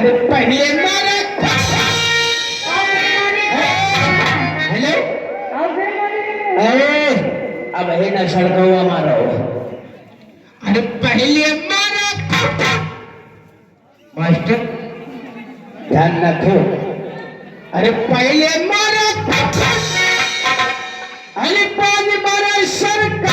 अरे पहले मारे हेलो अरे अब है ना सड़को हमारा अरे पहले मारे मास्टर ध्यान रखो अरे पहले मारे अरे पाँच मारे सरकार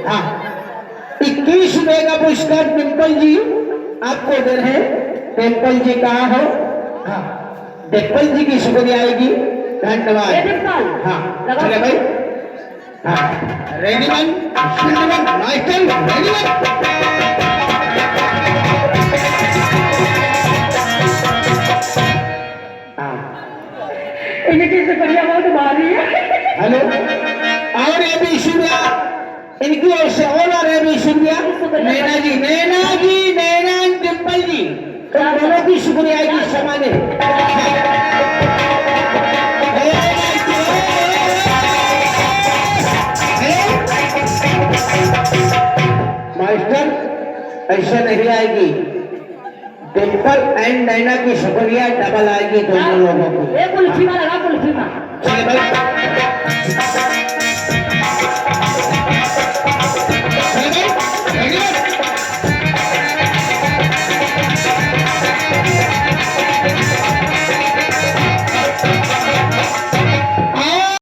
हाँ 21 रुपए का पुरस्कार डिम्पल जी आपको दे रहे हैं। डिम्पल जी कहाँ हो? हाँ डिम्पल जी की शुक्रिया आएगी। धन्यवाद। हाँ चले भाई। हाँ ready one master ready one. इनकी शुक्रिया बहुत भारी है। हेलो और ये भी शुक्रिया इनकी ओर से और ये भी शुक्रिया नैना जी नैना डिम्पल जी दोनों की शुक्रिया की क्षमा दे। मास्टर ऐसा नहीं आएगी। डिम्पल एंड नैना की शुक्रिया डबल आएगी दोनों लोगों को। कुल्फी में लगा कुल्फी में। चलिए भाई